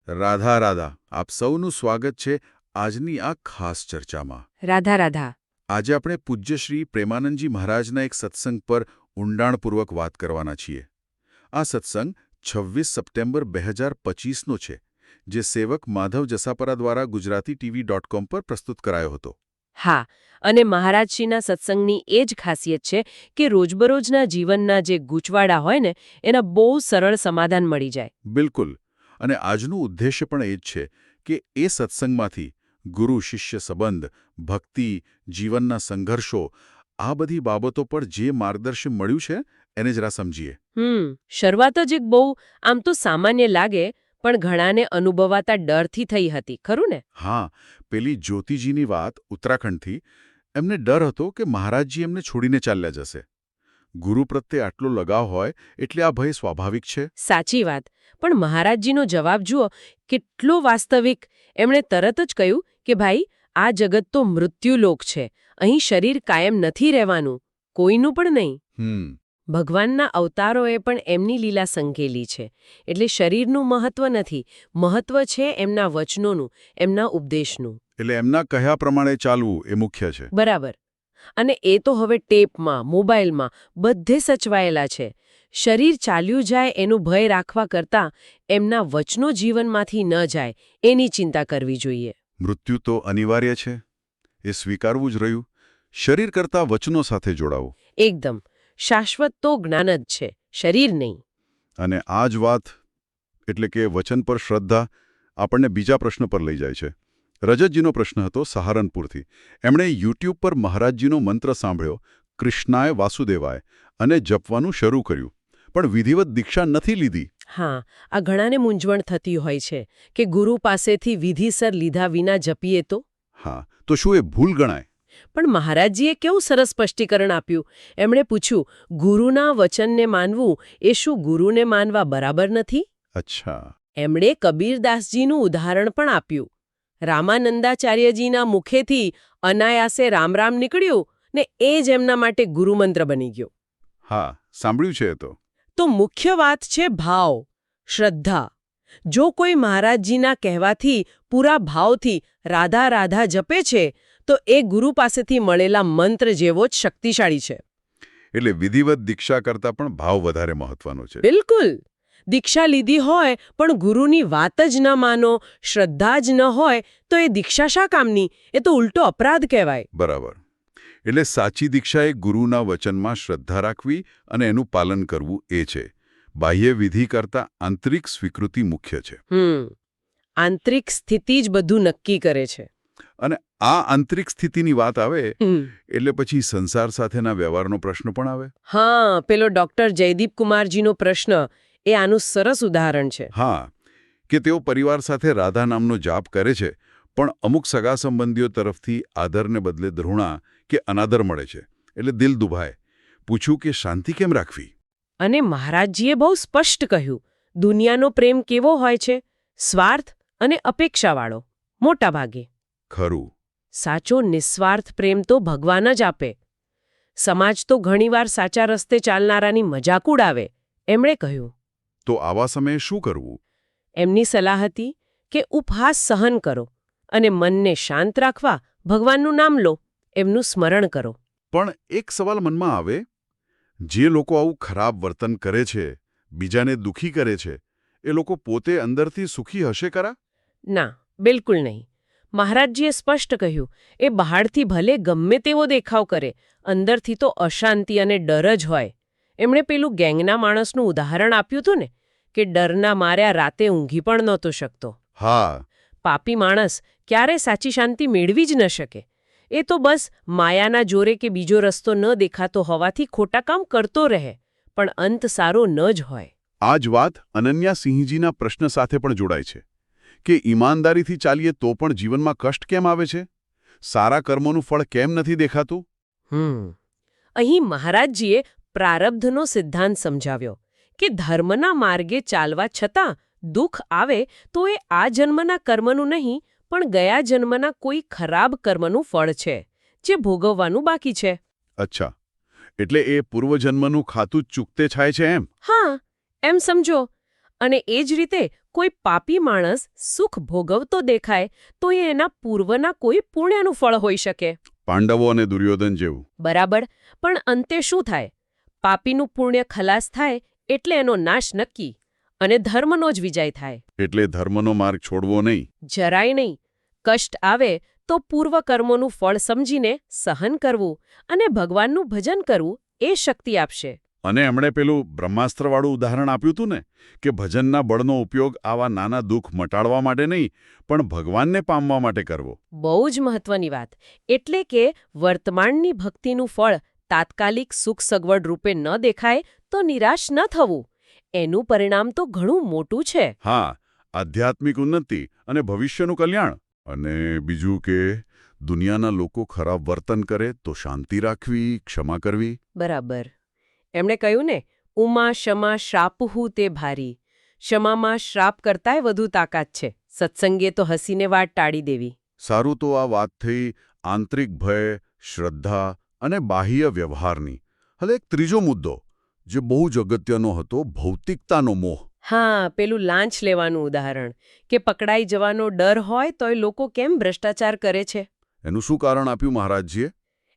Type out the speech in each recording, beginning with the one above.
રાધા રાધા આપ સૌનું સ્વાગત છે આજની આ ખાસ ચર્ચામાં. રાધા રાધા. આજે આપણે પૂજ્ય શ્રી પ્રેમાનંદજી મહારાજના એક સત્સંગ પર ઊંડાણપૂર્વક વાત કરવાના છીએ. આ સત્સંગ 26 સપ્ટેમ્બર 2025નો છે, જે સેવક માધવ જસાપરા દ્વારા gujarati.tv.com પર પ્રસ્તુત કરાયો હતો. હા, અને મહારાજશ્રીના સત્સંગની એ જ ખાસિયત છે કે રોજબરોજના જીવનના જે ગૂંચવાડા હોય ને એના બહુ સરળ સમાધાન મળી જાય. બિલકુલ. અને આજનું ઉદ્દેશ્ય પણ એ જ છે કે એ સત્સંગમાંથી ગુરુ-શિષ્ય સંબંધ, ભક્તિ, જીવનના સંઘર્ષો આ બધી બાબતો પર જે માર્ગદર્શન મળ્યું છે એને જરા સમજીએ. શરૂઆત જ એક બહુ આમ તો સામાન્ય લાગે, પણ ઘણાને અનુભવાતા ડરથી થઈ હતી, ખરું ને? હા, પેલી જ્યોતિજીની વાત ઉત્તરાખંડથી. એમને ડર હતો કે મહારાજજી એમને છોડીને ચાલ્યા જશે. ગુરુ પ્રત્યે આટલો લગાવ હોય એટલે આ ભય સ્વાભાવિક છે. સાચી વાત. પણ મહારાજજીનો જવાબ જુઓ, કેટલો વાસ્તવિક. એમણે તરત જ કહ્યું કે ભાઈ, આ જગત તો મૃત્યુલોક છે. અહીં શરીર કાયમ નથી રહેવાનું, કોઈનું પણ નહીં. ભગવાનના અવતારોએ પણ એમની લીલા સંકેલી છે. એટલે શરીરનું મહત્વ નથી, મહત્વ છે એમના વચનોનું, એમના ઉપદેશનું. એટલે એમના કહ્યા પ્રમાણે ચાલવું એ મુખ્ય છે. બરાબર. અને એ તો હવે ટેપમાં, મોબાઈલમાં બધે સચવાયેલા છે. શરીર ચાલ્યું જાય એનું ભય રાખવા કરતાં એમના વચનો જીવનમાંથી ન જાય એની ચિંતા કરવી જોઈએ. મૃત્યુ તો અનિવાર્ય છે, એ સ્વીકારવું જ રહ્યું. શરીર કરતાં વચનો સાથે જોડાવું. એકદમ. શાશ્વત તો જ્ઞાન જ છે, શરીર નહીં. અને આ જ વાત એટલે કે વચન પર શ્રદ્ધા આપણને બીજા પ્રશ્ન પર લઈ જાય છે. રજતજીનો પ્રશ્ન હતો સહારનપુરથી. એમણે યુટ્યુબ પર મહારાજજીનો મંત્ર સાંભળ્યો, કૃષ્ણાય વાસુદેવાય, અને જપવાનું શરૂ કર્યું. પણ વિધિવત દીક્ષા નથી લીધી. હા, આ ઘણાને મૂંઝવણ થતી હોય છે કે ગુરુ પાસેથી વિધિસર લીધા વિના જપીએ તો? હા, તો શું એ ભૂલ ગણાય? પણ મહારાજજીએ કેવું સરસ સ્પષ્ટીકરણ આપ્યું. એમણે પૂછ્યું, ગુરુના વચનને માનવું એ શું ગુરુને માનવા બરાબર નથી? અચ્છા. એમણે કબીરદાસજીનું ઉદાહરણ પણ આપ્યું. રામાનંદાચાર્યજીના મુખેથી અનાયાસે રામ રામ નીકળ્યું ને એ જ એમના માટે ગુરુમંત્ર બની ગયો. હા, સાંભળ્યું છે એ તો. તો મુખ્ય વાત છે ભાવ, શ્રદ્ધા. જો કોઈ મહારાજજીના કહેવાથી પૂરા ભાવથી રાધા રાધા જપે છે તો એ ગુરુ પાસેથી મળેલા મંત્ર જેવો જ શક્તિશાળી છે. એટલે વિધિવત દીક્ષા કરતાં પણ ભાવ વધારે મહત્વનો છે. બિલકુલ. દીક્ષા લીધી હોય પણ ગુરુની વાત જ ન માનો, શ્રદ્ધા જ ન હોય તો એ દીક્ષા શા કામની? એ તો ઉલટો અપરાધ કહેવાય. બરાબર. એટલે સાચી દીક્ષા એ ગુરુના વચનમાં શ્રદ્ધા રાખવી અને એનું પાલન કરવું એ છે. બાહ્ય વિધિ કરતાં આંતરિક સ્વીકૃતિ મુખ્ય છે. આંતરિક સ્થિતિ જ બધું નક્કી કરે છે. અને આ આંતરિક સ્થિતિની વાત આવે એટલે પછી સંસાર સાથેના વ્યવહારનો પ્રશ્ન પણ આવે. હા, પેલો ડોક્ટર જયદીપ કુમારજીનો પ્રશ્ન એ આનું સરસ ઉદાહરણ છે. હા, કે તેઓ પરિવાર સાથે રાધા નામનો જાપ કરે છે, પણ અમુક સગા સંબંધીઓ તરફથી આદરને બદલે ધૃણા કે અનાદર મળે છે. એટલે દિલ દુભાય. પૂછ્યું કે શાંતિ કેમ રાખવી? અને મહારાજજીએ બહુ સ્પષ્ટ કહ્યું, દુનિયાનો પ્રેમ કેવો હોય છે? સ્વાર્થ અને અપેક્ષાવાળો, મોટા ભાગે. ખરું. સાચો નિસ્વાર્થ પ્રેમ તો ભગવાન જ આપે. સમાજ તો ઘણીવાર સાચા રસ્તે ચાલનારાની મજાક ઉડાવે. એમણે કહ્યું. તો આવા સમયે શું કરવું? એમની સલાહ હતી કે ઉપહાસ સહન કરો અને મનને શાંત રાખવા ભગવાનનું નામ લો, એમનું સ્મરણ કરો. પણ એક સવાલ મનમાં આવે, જે લોકો આવું ખરાબ વર્તન કરે છે, બીજાને દુઃખી કરે છે, એ લોકો પોતે અંદરથી સુખી હશે ખરા? ના, બિલકુલ નહીં. મહારાજજીએ સ્પષ્ટ કહ્યું, એ બહારથી ભલે ગમે તેવો દેખાવ કરે, અંદરથી તો અશાંતિ અને ડર જ હોય. એમણે પેલું ગેંગના માણસનું ઉદાહરણ આપ્યું હતું ને, કે ડરના માર્યા રાતે ઊંઘી પણ નહોતો શકતો. હા. પાપી માણસ ક્યારે સાચી શાંતિ મેળવી જ ન શકે. એ તો બસ માયાના જોરે કે બીજો રસ્તો ન દેખાતો હોવાથી ખોટા કામ કરતો રહે, પણ અંત સારો ન જ હોય. આ જ વાત અનન્યા સિંહજીના પ્રશ્ન સાથે પણ જોડાય છે કે ઈમાનદારીથી ચાલીએ તો પણ જીવનમાં કષ્ટ કેમ આવે છે? સારા કર્મોનું ફળ કેમ નથી દેખાતું? અહીં મહારાજજીએ પ્રારબ્ધનો સિદ્ધાંત સમજાવ્યો કે ધર્મના માર્ગે ચાલવા છતાં દુઃખ આવે તો એ આ જન્મના કર્મનું નહીં, પણ ગયા જન્મના કોઈ ખરાબ કર્મનું ફળ છે, જે ભોગવવાનું બાકી છે. અચ્છા, એટલે એ પૂર્વજન્મનું ખાતું જ ચૂકતે થાય છે એમ? હા, એમ સમજો. અને એ જ રીતે કોઈ પાપી માણસ સુખ ભોગવતો દેખાય તો એ એના પૂર્વના કોઈ પુણ્યનું ફળ હોઈ શકે. પાંડવો અને દુર્યોધન જેવું. બરાબર. પણ અંતે શું થાય? પાપીનું પુણ્ય ખલાસ થાય એટલે એનો નાશ નક્કી અને ધર્મનો જ વિજય થાય. એટલે ધર્મનો માર્ગ છોડવો નહીં. જરાય નહીં. કષ્ટ આવે તો પૂર્વ કર્મોનું ફળ સમજીને સહન કરવું અને ભગવાનનું ભજન કરવું એ શક્તિ આપશે. અને એમણે પેલું બ્રહ્માસ્ત્રવાળું ઉદાહરણ આપ્યું હતું ને કે ભજનના બળનો ઉપયોગ આવા નાના દુઃખ મટાડવા માટે નહીં પણ ભગવાનને પામવા માટે કરવો. બહુ જ મહત્વની વાત. એટલે કે વર્તમાનની ભક્તિનું ફળ તાત્કાલિક સુખ સગવડ રૂપે ન દેખાય તો નિરાશ ન થવું. એનું પરિણામ તો ઘણું મોટું છે. હા, આધ્યાત્મિક ઉન્નતિ અને ભવિષ્યનું કલ્યાણ. અને બીજું કે દુનિયાના લોકો ખરાબ વર્તન કરે તો શાંતિ રાખવી, ક્ષમા કરવી. બરાબર. એમણે કહ્યું ને, ઉમા ક્ષમા શ્રાપહુ તે ભારી. ક્ષમામાં શ્રાપ કરતાંય વધુ તાકાત છે. સત્સંગે તો હસીને વાત ટાળી દેવી. સારું, તો આ વાત થઈ આંતરિક ભય, શ્રદ્ધા અને બાહ્ય વ્યવહારની. હવે એક ત્રીજો મુદ્દો જે બહુ જ અગત્યનો હતો, ભૌતિકતાનો મોહ. હા, પેલું લાંચ લેવાનું ઉદાહરણ કે પકડાઈ જવાનો ડર હોય તોય લોકો કેમ ભ્રષ્ટાચાર કરે છે. એનું શું કારણ આપ્યું મહારાજજીએ?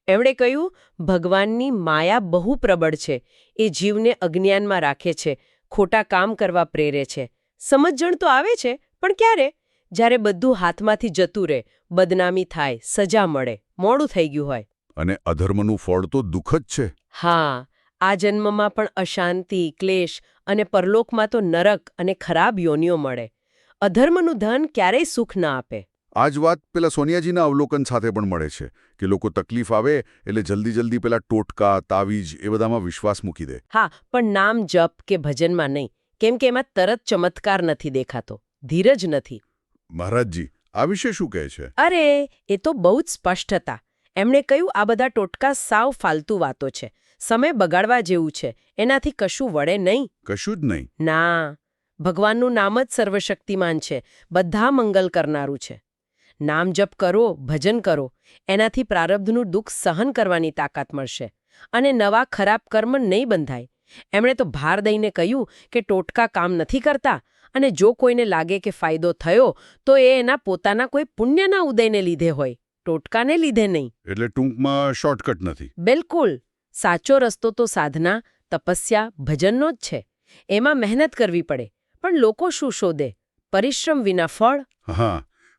એમણે કહ્યું, ભગવાનની માયા બહુ પ્રબળ છે. એ જીવને અજ્ઞાનમાં રાખે છે, ખોટા કામ કરવા પ્રેરે છે. સમજણ તો આવે છે, પણ ક્યારે? જ્યારે બધું હાથમાંથી જતું રહે, બદનામી થાય, સજા મળે, મોડું થઈ ગયું હોય. અને અધર્મનું ફળ તો દુઃખ જ છે. હા, આ જન્મમાં પણ અશાંતિ, ક્લેશ અને પરલોકમાં તો નરક અને ખરાબ યોનિઓ મળે. અધર્મનું ધન ક્યારેય સુખ ન આપે. આ જ વાત પેલા સોનિયાજીના અવલોકન સાથે પણ મળે છે કે લોકો તકલીફ આવે એટલે જલ્દી પેલા ટોટકા, તાવીજ એ બધામાં વિશ્વાસ મૂકી દે. હા, પણ નામ જપ કે ભજનમાં નહીં, કેમ કે એમાં તરત ચમત્કાર નથી દેખાતો, ધીરજ નથી. મહારાજજી આ વિશે શું કહે છે? અરે, એ તો બહુ જ સ્પષ્ટ હતા. એમણે કહ્યું, આ બધા ટોટકા સાવ ફાલતુ વાતો છે, સમય બગાડવા જેવું છે, એનાથી કશું વળે નહીં. કશું જ નહીં. ના, ભગવાનનું નામ જ સર્વશક્તિમાન છે, બધા મંગલ કરનારું છે. નામ જપ કરો, ભજન કરો, એનાથી પ્રારબ્ધનું દુઃખ સહન કરવાની તાકાત મળશે અને નવા ખરાબ કર્મ નહીં બંધાય. એમણે તો ભાર દઈને કહ્યું કે ટોટકા કામ નથી કરતા અને જો કોઈને લાગે કે ફાયદો થયો તો એ એના પોતાના કોઈ પુણ્યના ઉદયને લીધે હોય, ટોટકાને લીધે નહીં. એટલે ટૂંકમાં શોર્ટકટ નથી. બિલકુલ. સાચો રસ્તો તો સાધના, તપસ્યા, ભજનનો જ છે. એમાં મહેનત કરવી પડે. પણ લોકો શું શોધે? પરિશ્રમ વિના ફળ. હા,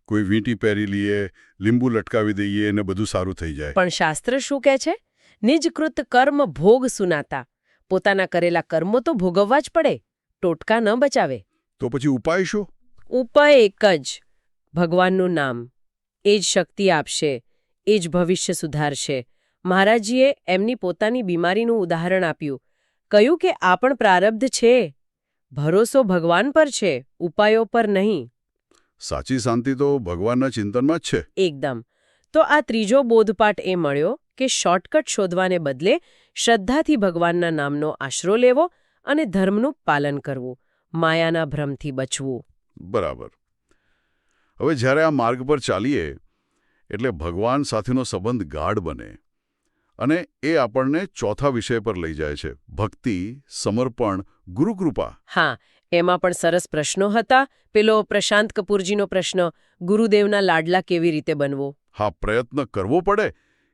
કોઈ વીંટી પહેરી લઈએ, લીંબુ લટકાવી દઈએ અને બધું સારું થઈ જાય. પણ શાસ્ત્ર શું કહે છે? નિજકૃત કર્મ ભોગ સુનાતા. પોતાના કરેલા કર્મો તો ભોગવવા જ પડે, ટોટકા ન બચાવે. તો પછી ઉપાય શું? ઉપાય એક જ, ભગવાનનું નામ. એ જ શક્તિ આપશે, એ જ ભવિષ્ય સુધારશે. મહારાજજીએ એમની પોતાની બીમારીનું ઉદાહરણ આપ્યું. કહ્યું કે આ પણ પ્રારબ્ધ છે, ભરોસો ભગવાન પર છે, ઉપાયો પર નહીં. સાચી શાંતિ તો ભગવાનના ચિંતનમાં જ છે. એકદમ. તો આ ત્રીજો બોધપાઠ એ મળ્યો કે શોર્ટકટ શોધવાને બદલે શ્રદ્ધાથી ભગવાનના નામનો આશરો લેવો અને ધર્મનું પાલન કરવું, માયાના ભ્રમથી બચવું. બરાબર. હવે જ્યારે આ માર્ગ પર ચાલીએ એટલે ભગવાન સાથેનો સંબંધ ગાઢ બને અને એ આપણને ચોથા વિષય પર લઈ જાય છે, ભક્તિ, સમર્પણ, ગુરુકૃપા. હા, એમાં પણ સરસ પ્રશ્નો હતા. પેલો પ્રશાંત કપૂરજીનો પ્રશ્ન, ગુરુદેવના લાડલા કેવી રીતે બનવો? હા, પ્રયત્ન કરવો પડે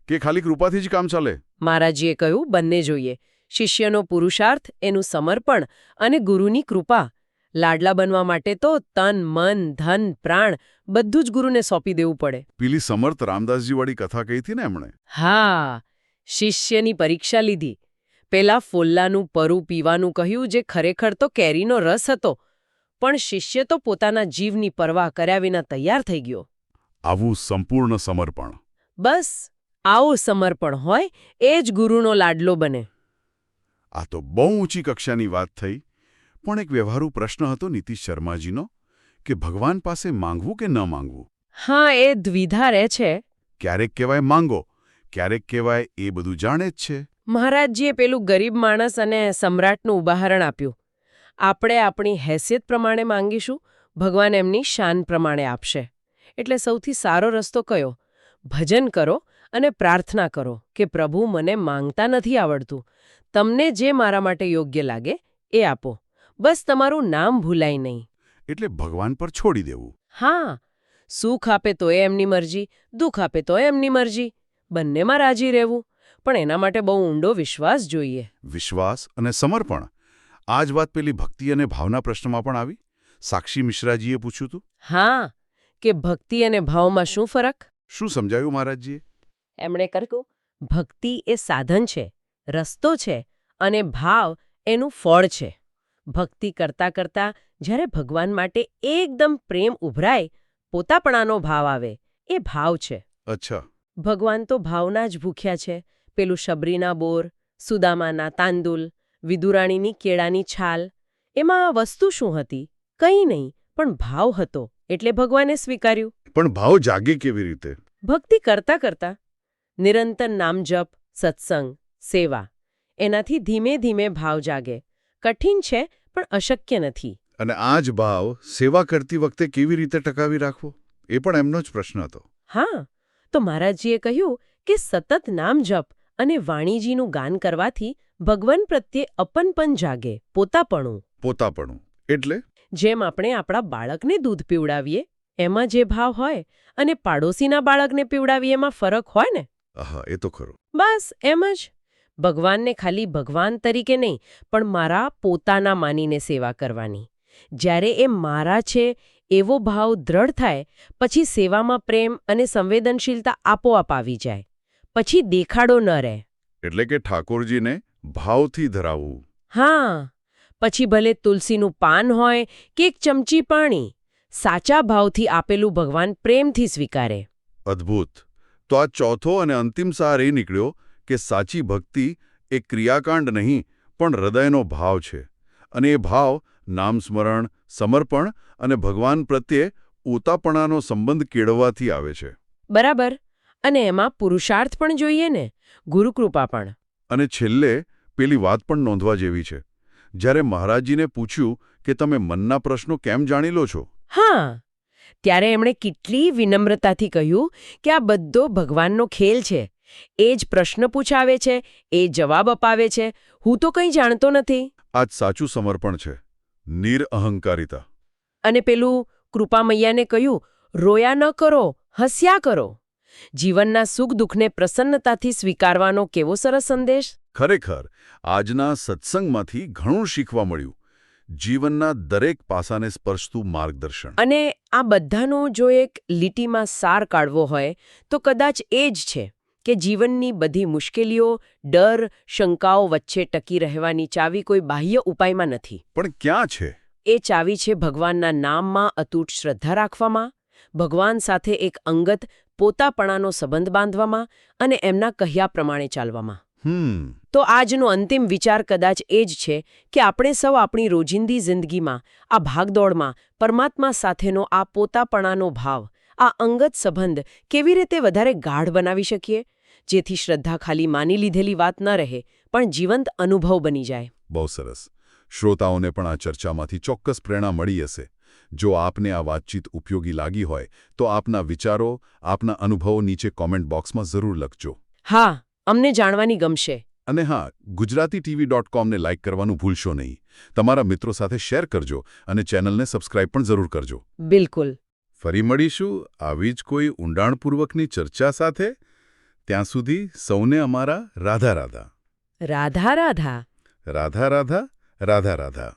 કે ખાલી કૃપાથી જ કામ ચાલે? મહારાજજીએ કહ્યું, બંને જોઈએ. શિષ્યનો પુરુષાર્થ, એનું સમર્પણ અને ગુરુની કૃપા. લાડલા બનવા માટે તો તન, મન, ધન, પ્રાણ બધું જ ગુરુને સોંપી દેવું પડે. પેલી સમર્થ રામદાસજીવાળી કથા કહી હતી ને એમણે? હા, શિષ્યની પરીક્ષા લીધી. પેલા ફોલ્લાનું પરું પીવાનું કહ્યું, જે ખરેખર તો કેરીનો રસ હતો, પણ શિષ્ય તો પોતાના જીવની પરવા કર્યા વિના તૈયાર થઈ ગયો. આવું સંપૂર્ણ સમર્પણ. બસ આવું સમર્પણ હોય એ જ ગુરુનો લાડલો બને. આ તો બહુ ઊંચી કક્ષાની વાત થઈ. પણ એક વ્યવહારુ પ્રશ્ન હતો નીતિશ શર્માજીનો કે ભગવાન પાસે માંગવું કે ન માંગવું? હા, એ દ્વિધા રહે છે. ક્યારેક કહેવાય માંગો, ક્યારેક કહેવાય એ બધું જાણે જ છે. મહારાજજીએ પેલું ગરીબ માણસ અને સમ્રાટનું ઉદાહરણ આપ્યું. આપણે આપણી હેસિયત પ્રમાણે માંગીશું, ભગવાન એમની શાન પ્રમાણે આપશે. એટલે સૌથી સારો રસ્તો કયો? ભજન કરો અને પ્રાર્થના કરો કે પ્રભુ, મને માંગતા નથી આવડતું, તમને જે મારા માટે યોગ્ય લાગે એ આપો. બસ તમારું નામ ભૂલાય નહીં. એટલે ભગવાન પર છોડી દેવું. હા, સુખ આપે તોય એમની મરજી, દુઃખ આપે તોય એમની મરજી, બંનેમાં રાજી રહેવું. પણ એના માટે બહુ ઊંડો વિશ્વાસ જોઈએ. વિશ્વાસ અને સમર્પણ. આ જ વાત પેલી ભક્તિ અને ભાવના પ્રશ્નમાં પણ આવી. સાક્ષી મિશ્રાજીએ પૂછ્યું હતું. હા, કે ભક્તિ અને ભાવમાં શું ફરક? શું સમજાયું મહારાજજીએ? એમણે કહ્યું, ભક્તિ એ સાધન છે, રસ્તો છે, અને ભાવ એનું ફળ છે. ભક્તિ કરતા કરતા જ્યારે ભગવાન માટે એકદમ પ્રેમ ઉભરાય, પોતાપણાનો ભાવ આવે, એ ભાવ છે. અચ્છા. ભગવાન તો ભાવના જ ભૂખ્યા છે. પેલું શબરીના બોર, સુદામાના તાંદુલ, વિદુરાણીની કેળાની છાલ, એમાં આ વસ્તુ શું હતી? કંઈ નહીં, પણ ભાવ હતો, એટલે ભગવાને સ્વીકાર્યું. પણ ભાવ જાગે કેવી રીતે? ભક્તિ કરતા કરતા નિરંતર નામજપ, સત્સંગ, સેવા, એનાથી ધીમે ધીમે ભાવ જાગે. કઠિન છે, પણ અશક્ય નથી. અને આ જ ભાવ સેવા કરતી વખતે કેવી રીતે ટકાવી રાખવો? એ પણ એમનો જ પ્રશ્ન હતો. હા, તો મહારાજજીએ કહ્યું કે સતત નામજપ અને વાણીજીનું ગાન કરવાથી ભગવાન પ્રત્યે અપનપન જાગે, પોતાપણું. પોતાપણું એટલે? જેમ આપણે આપણા બાળકને દૂધ પીવડાવીએ, એમાં જે ભાવ હોય, અને પાડોશીના બાળકને પીવડાવીએ એમાં ફરક હોય ને? આહા, એ તો ખરું. બસ એમ જ. ભગવાનને ખાલી ભગવાન તરીકે નહીં, પણ મારા પોતાના માનીને સેવા કરવાની. જ્યારે એ મારા છે એવો ભાવ દ્રઢ થાય, પછી સેવામાં પ્રેમ અને સંવેદનશીલતા આપોઆપ આવી જાય. પછી દેખાડો ન રહે. એટલે કે ઠાકોરજીને ભાવથી ધરાવવું. હા, પછી ભલે તુલસીનું પાન હોય કે એક ચમચી પાણી, સાચા ભાવથી આપેલું ભગવાન પ્રેમથી સ્વીકારે. અદ્ભુત. તો આ ચોથો અને અંતિમ સાર એ નીકળ્યો કે સાચી ભક્તિ એ ક્રિયાકાંડ નહીં, પણ હૃદયનો ભાવ છે. અને એ ભાવ નામસ્મરણ, સમર્પણ અને ભગવાન પ્રત્યે ઉતાપણાનો સંબંધ કેળવવાથી આવે છે. બરાબર. અને એમાં પુરુષાર્થ પણ જોઈએ ને, ગુરુકૃપા પણ. અને છેલ્લે પેલી વાત પણ નોંધવા જેવી છે. જ્યારે મહારાજજીને પૂછ્યું કે તમે મનના પ્રશ્નો કેમ જાણી લો છો? હા, ત્યારે એમણે કેટલી વિનમ્રતાથી કહ્યું કે આ બધો ભગવાનનો ખેલ છે. એ જ પ્રશ્ન પૂછાવે છે, એ જવાબ અપાવે છે. હું તો કંઈ જાણતો નથી. આ જ સાચું સમર્પણ છે, નિરઅહંકારિતા. અને પેલું કૃપામૈયાને કહ્યું, રોયા ન કરો, હસ્યા કરો. જીવનના સુખ દુઃખને પ્રસન્નતાથી સ્વીકારવાનો કેવો સરસ સંદેશ. ખરેખર આજના સત્સંગમાંથી ઘણું શીખવા મળ્યું. જીવનના દરેક પાસાને સ્પર્શતું માર્ગદર્શન. અને આ બધાનો જો એક લીટીમાં સાર કાઢવો હોય તો કદાચ એ જ છે કે જીવનની બધી મુશ્કેલીઓ, ડર, શંકાઓ વચ્ચે ટકી રહેવાની ચાવી કોઈ બાહ્ય ઉપાયમાં નથી. પણ ક્યાં છે? એ ચાવી છે ભગવાનના નામમાં અતૂટ શ્રદ્ધા રાખવામાં, ભગવાન સાથે એક અંગત પોતાપણાનો સંબંધ બાંધવામાં અને એમના કહ્યા પ્રમાણે ચાલવામાં. તો આજનો અંતિમ વિચાર કદાચ એ જ છે કે આપણે સૌ આપણી રોજિંદી જિંદગીમાં, આ ભાગદોડમાં પરમાત્મા સાથેનો આ પોતાપણાનો ભાવ, આ અંગત સંબંધ કેવી રીતે વધારે ગાઢ બનાવી શકીએ, જેથી શ્રદ્ધા ખાલી માની લીધેલી વાત ન રહે, પણ જીવંત અનુભવ બની જાય. બહુ સરસ. શ્રોતાઓને પણ આ ચર્ચામાંથી ચોક્કસ પ્રેરણા મળી હશે. જો આપને આ વાતચીત ઉપયોગી લાગી હોય તો આપના વિચારો, આપના અનુભવો નીચે કોમેન્ટ બોક્સમાં જરૂર લખજો. હા, અમને જાણવાની ગમશે. અને હા, gujaratitv.com ને લાઇક કરવાનું ભૂલશો નહીં. તમારા મિત્રો સાથે શેર કરજો અને ચેનલને સબસ્ક્રાઇબ પણ જરૂર કરજો. બિલકુલ. ફરી મળીશું આવી જ કોઈ ઊંડાણપૂર્વકની ચર્ચા સાથે. ત્યાં સુધી સૌને અમારા રાધા રાધા. રાધા રાધા. રાધા રાધા. રાધા રાધા.